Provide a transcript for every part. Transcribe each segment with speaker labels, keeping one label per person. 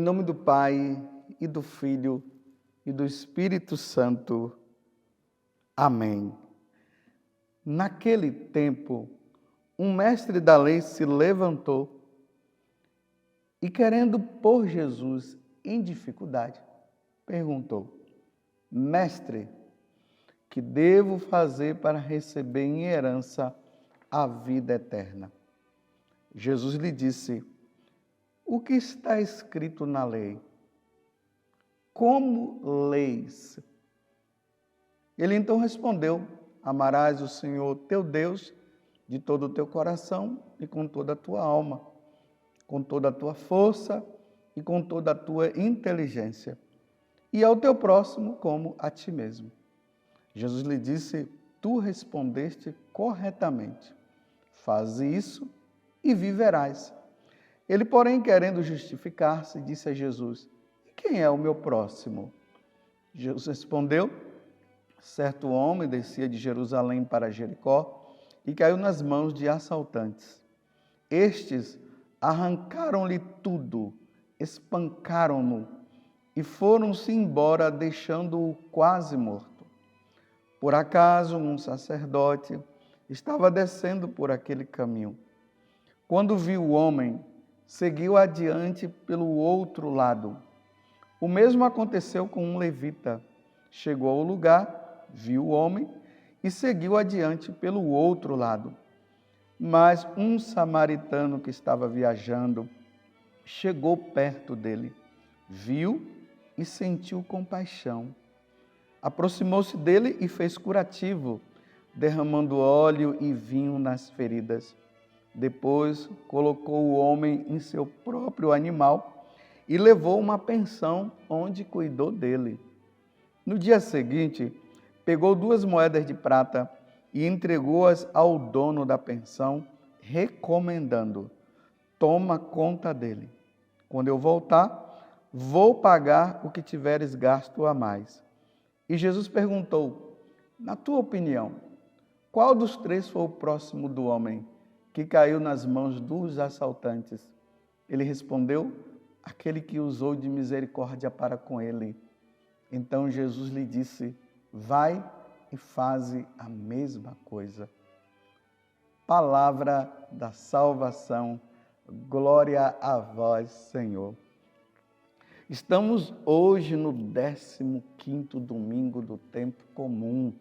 Speaker 1: Em nome do Pai, e do Filho, e do Espírito Santo. Amém. Naquele tempo, um mestre da lei se levantou e, querendo pôr Jesus em dificuldade, perguntou: Mestre, que devo fazer para receber em herança a vida eterna? Jesus lhe disse: O que está escrito na lei? Como leis? Ele então respondeu: Amarás o Senhor teu Deus de todo o teu coração e com toda a tua alma, com toda a tua força e com toda a tua inteligência, e ao teu próximo como a ti mesmo. Jesus lhe disse: Tu respondeste corretamente. Faze isso e viverás. Ele, porém, querendo justificar-se, disse a Jesus: E quem é o meu próximo? Jesus respondeu: Certo homem descia de Jerusalém para Jericó e caiu nas mãos de assaltantes. Estes arrancaram-lhe tudo, espancaram-no e foram-se embora, deixando-o quase morto. Por acaso, um sacerdote estava descendo por aquele caminho. Quando viu o homem, seguiu adiante pelo outro lado. O mesmo aconteceu com um levita. Chegou ao lugar, viu o homem e seguiu adiante pelo outro lado. Mas um samaritano que estava viajando chegou perto dele, viu e sentiu compaixão. Aproximou-se dele e fez curativo, derramando óleo e vinho nas feridas. Depois colocou o homem em seu próprio animal e levou uma pensão onde cuidou dele. No dia seguinte, pegou 2 moedas de prata e entregou-as ao dono da pensão, recomendando: Toma conta dele. Quando eu voltar, vou pagar o que tiveres gasto a mais. E Jesus perguntou: Na tua opinião, qual dos 3 foi o próximo do homem que caiu nas mãos dos assaltantes? Ele respondeu: Aquele que usou de misericórdia para com ele. Então Jesus lhe disse: Vai e faze a mesma coisa. Palavra da salvação, glória a vós, Senhor. Estamos hoje no 15º domingo do tempo comum.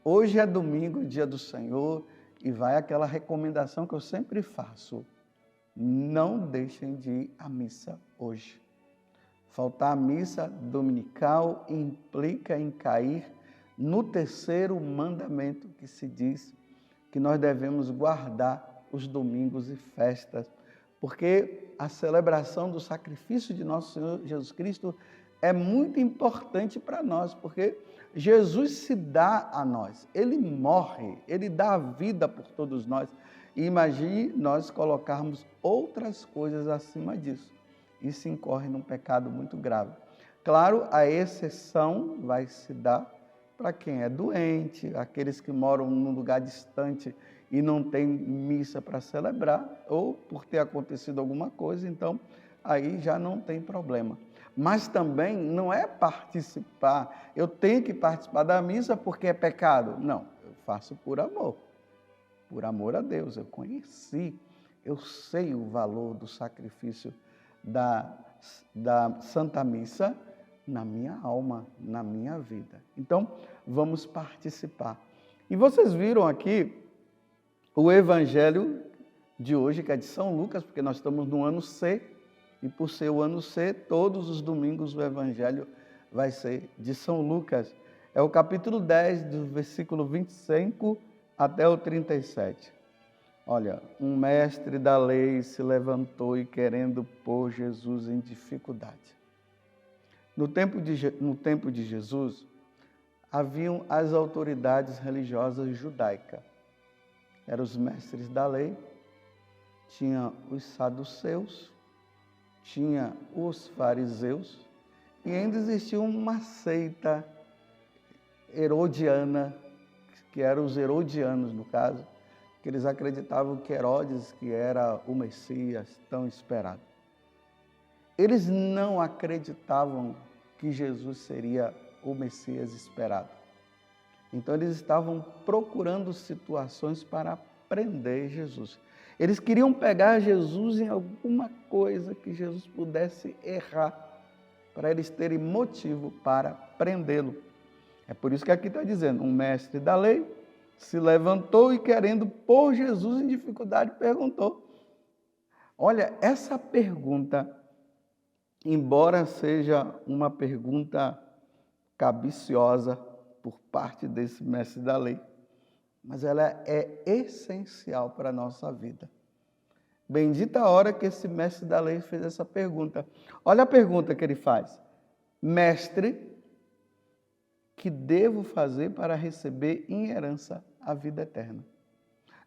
Speaker 1: Hoje é domingo, dia do Senhor, e vai aquela recomendação que eu sempre faço: não deixem de ir à missa hoje. Faltar à missa dominical implica em cair no 3º mandamento, que se diz que nós devemos guardar os domingos e festas, porque a celebração do sacrifício de nosso Senhor Jesus Cristo é muito importante para nós, porque Jesus se dá a nós, Ele morre, Ele dá a vida por todos nós. E imagine nós colocarmos outras coisas acima disso. Isso incorre num pecado muito grave. Claro, a exceção vai se dar para quem é doente, aqueles que moram num lugar distante e não tem missa para celebrar, ou por ter acontecido alguma coisa, então aí já não tem problema. Mas também não é participar, eu tenho que participar da missa porque é pecado. Não, eu faço por amor a Deus. Eu conheci, eu sei o valor do sacrifício da Santa Missa na minha alma, na minha vida. Então, vamos participar. E vocês viram aqui o evangelho de hoje, que é de São Lucas, porque nós estamos no ano C, e por ser o ano C, todos os domingos o evangelho vai ser de São Lucas. É o capítulo 10, do versículo 25 até o 37. Olha, um mestre da lei se levantou e, querendo pôr Jesus em dificuldade. No tempo de Jesus, haviam as autoridades religiosas judaicas. Eram os mestres da lei, tinha os saduceus, tinha os fariseus, e ainda existia uma seita herodiana, que eram os herodianos, no caso, que eles acreditavam que Herodes, que era o Messias tão esperado. Eles não acreditavam que Jesus seria o Messias esperado. Então, eles estavam procurando situações para prender Jesus. Eles queriam pegar Jesus em alguma coisa que Jesus pudesse errar, para eles terem motivo para prendê-lo. É por isso que aqui está dizendo, um mestre da lei se levantou e, querendo pôr Jesus em dificuldade, perguntou. Olha, essa pergunta, embora seja uma pergunta cabiciosa por parte desse mestre da lei, mas ela é essencial para a nossa vida. Bendita a hora que esse mestre da lei fez essa pergunta. Olha a pergunta que ele faz. Mestre, que devo fazer para receber em herança a vida eterna?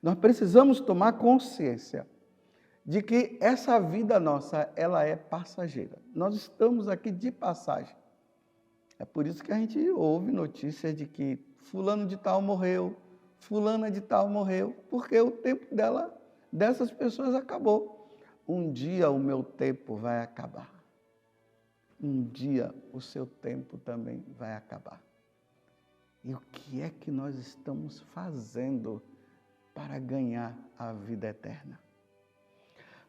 Speaker 1: Nós precisamos tomar consciência de que essa vida nossa, ela é passageira. Nós estamos aqui de passagem. É por isso que a gente ouve notícias de que fulano de tal morreu, fulana de tal morreu, porque o tempo dessas pessoas acabou. Um dia o meu tempo vai acabar. Um dia o seu tempo também vai acabar. E o que é que nós estamos fazendo para ganhar a vida eterna?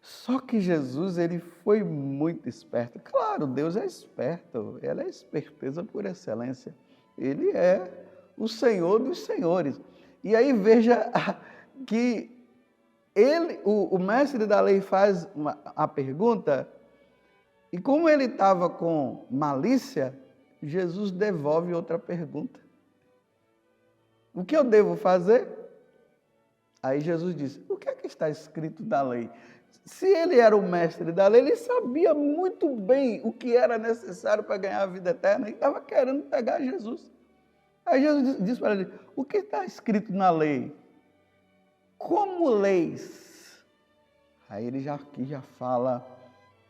Speaker 1: Só que Jesus, ele foi muito esperto. Claro, Deus é esperto, ele é esperteza por excelência. Ele é o Senhor dos senhores. E aí veja que o mestre da lei faz a pergunta, e como ele estava com malícia, Jesus devolve outra pergunta. O que eu devo fazer? Aí Jesus disse, o que é que está escrito na lei? Se ele era o mestre da lei, ele sabia muito bem o que era necessário para ganhar a vida eterna e estava querendo pegar Jesus. Aí Jesus disse para ele, o que está escrito na lei? Como leis? Aí ele aqui já fala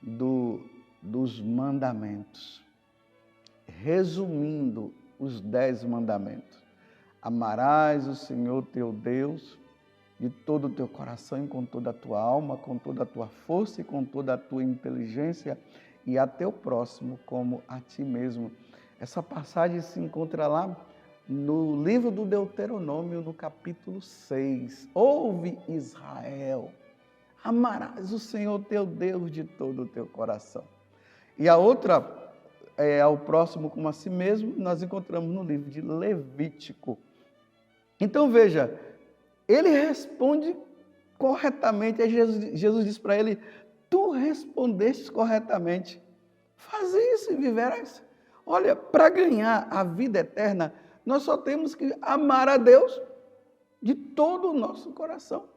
Speaker 1: dos mandamentos. Resumindo os 10 mandamentos. Amarás o Senhor teu Deus de todo o teu coração e com toda a tua alma, com toda a tua força e com toda a tua inteligência, e a teu próximo como a ti mesmo. Essa passagem se encontra lá no livro do Deuteronômio, no capítulo 6. Ouve, Israel, amarás o Senhor teu Deus de todo o teu coração. E a outra, ao próximo como a si mesmo, nós encontramos no livro de Levítico. Então veja, ele responde corretamente. Aí Jesus diz para ele, tu respondeste corretamente. Faz isso e viverás. Olha, para ganhar a vida eterna, nós só temos que amar a Deus de todo o nosso coração.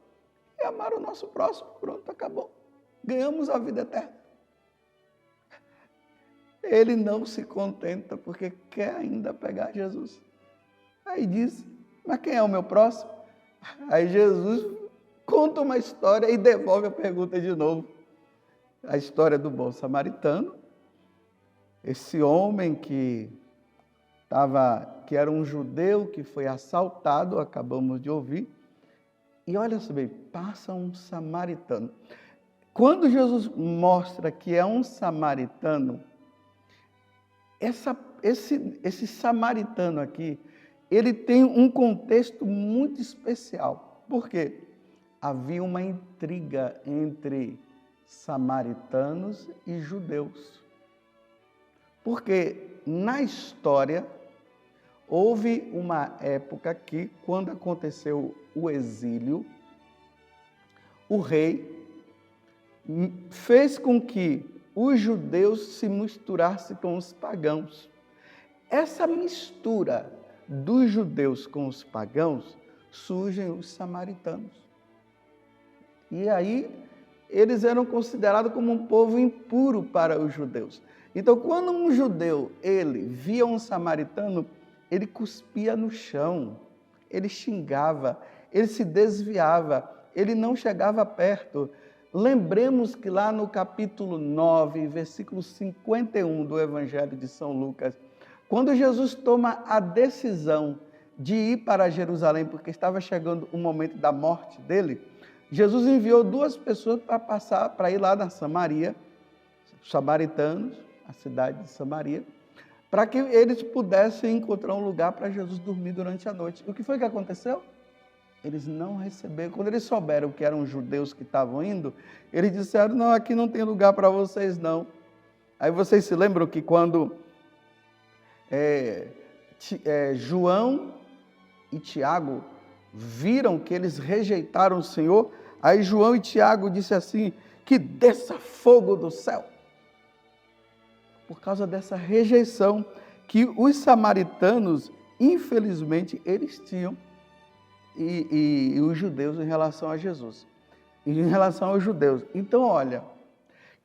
Speaker 1: E amar o nosso próximo. Pronto, acabou. Ganhamos a vida eterna. Ele não se contenta porque quer ainda pegar Jesus. Aí diz, mas quem é o meu próximo? Aí Jesus conta uma história e devolve a pergunta de novo. A história do bom samaritano. Esse homem que era um judeu que foi assaltado, acabamos de ouvir. E olha só bem, passa um samaritano. Quando Jesus mostra que é um samaritano, esse samaritano aqui, ele tem um contexto muito especial. Por quê? Havia uma intriga entre samaritanos e judeus. Porque na história, houve uma época que, quando aconteceu o exílio, o rei fez com que os judeus se misturassem com os pagãos. Essa mistura dos judeus com os pagãos, surgem os samaritanos. E aí, eles eram considerados como um povo impuro para os judeus. Então, quando um judeu, ele via um samaritano, ele cuspia no chão, ele xingava, ele se desviava, ele não chegava perto. Lembremos que lá no capítulo 9, versículo 51 do Evangelho de São Lucas, quando Jesus toma a decisão de ir para Jerusalém, porque estava chegando o momento da morte dele, Jesus enviou 2 pessoas para ir lá na Samaria, samaritanos, a cidade de Samaria, para que eles pudessem encontrar um lugar para Jesus dormir durante a noite. E o que foi que aconteceu? Eles não receberam. Quando eles souberam que eram judeus que estavam indo, eles disseram, não, aqui não tem lugar para vocês não. Aí vocês se lembram que quando João e Tiago viram que eles rejeitaram o Senhor, aí João e Tiago disse assim, que desça fogo do céu. Por causa dessa rejeição que os samaritanos, infelizmente, eles tinham, e os judeus em relação a Jesus, em relação aos judeus. Então, olha,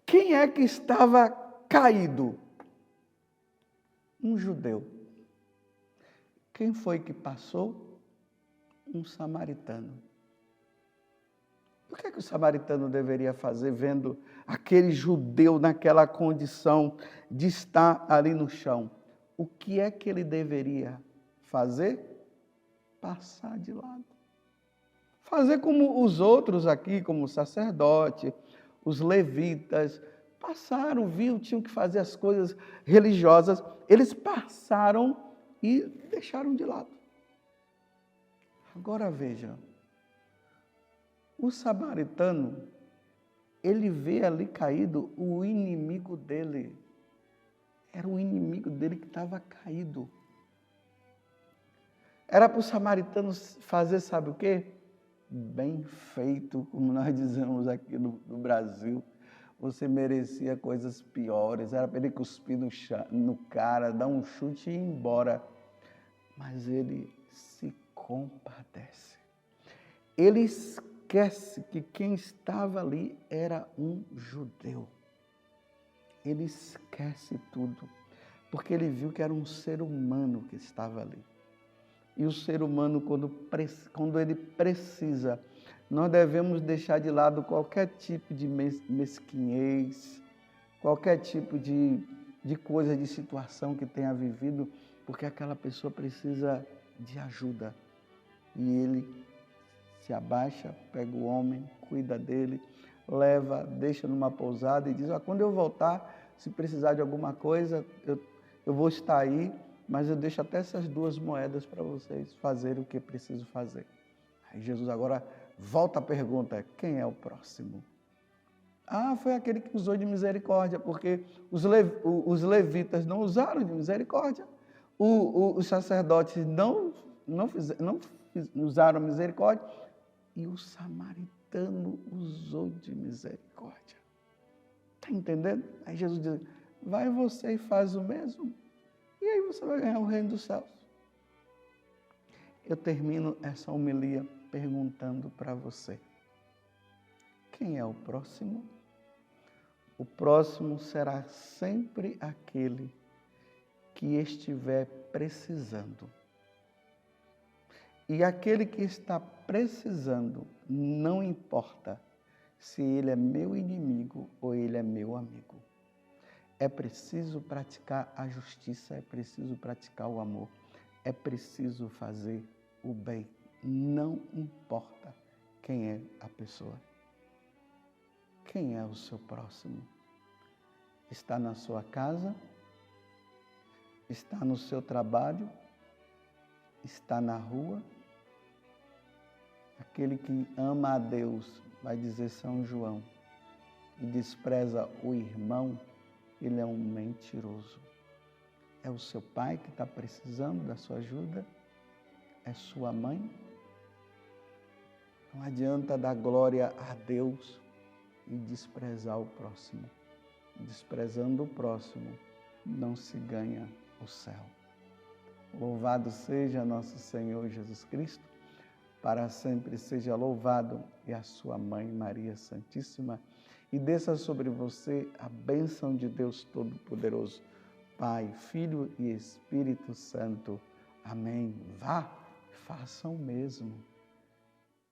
Speaker 1: quem é que estava caído? Um judeu. Quem foi que passou? Um samaritano. O que é que o samaritano deveria fazer vendo aquele judeu naquela condição de estar ali no chão? O que é que ele deveria fazer? Passar de lado. Fazer como os outros aqui, como o sacerdote, os levitas, passaram, viram, tinham que fazer as coisas religiosas, eles passaram e deixaram de lado. Agora veja, o samaritano, ele vê ali caído o inimigo dele. Era o inimigo dele que estava caído. Era para os samaritanos fazer, sabe o quê? Bem feito, como nós dizemos aqui no Brasil. Você merecia coisas piores. Era para ele cuspir no cara, dar um chute e ir embora. Mas ele se compadece. Ele esquece que quem estava ali era um judeu. Ele esquece tudo, porque ele viu que era um ser humano que estava ali. E o ser humano, quando ele precisa, nós devemos deixar de lado qualquer tipo de mesquinhez, qualquer tipo de coisa, de situação que tenha vivido, porque aquela pessoa precisa de ajuda. E ele se abaixa, pega o homem, cuida dele, leva, deixa numa pousada e diz, quando eu voltar, se precisar de alguma coisa, eu vou estar aí, mas eu deixo até essas 2 moedas para vocês fazerem o que preciso fazer. Aí Jesus agora volta a pergunta, quem é o próximo? Foi aquele que usou de misericórdia, porque os levitas não usaram de misericórdia, os sacerdotes não usaram misericórdia, e o samaritano usou de misericórdia. Está entendendo? Aí Jesus diz, vai você e faz o mesmo, e aí você vai ganhar o reino dos céus. Eu termino essa homilia perguntando para você, quem é o próximo? O próximo será sempre aquele que estiver precisando. E aquele que está precisando, não importa se ele é meu inimigo ou ele é meu amigo. É preciso praticar a justiça, é preciso praticar o amor, é preciso fazer o bem. Não importa quem é a pessoa. Quem é o seu próximo? Está na sua casa? Está no seu trabalho? Está na rua? Aquele que ama a Deus, vai dizer São João, e despreza o irmão, ele é um mentiroso. É o seu pai que está precisando da sua ajuda? É sua mãe? Não adianta dar glória a Deus e desprezar o próximo. Desprezando o próximo, não se ganha o céu. Louvado seja nosso Senhor Jesus Cristo, para sempre seja louvado, e a sua mãe Maria Santíssima, e desça sobre você a bênção de Deus Todo-Poderoso, Pai, Filho e Espírito Santo. Amém. Vá, façam o mesmo.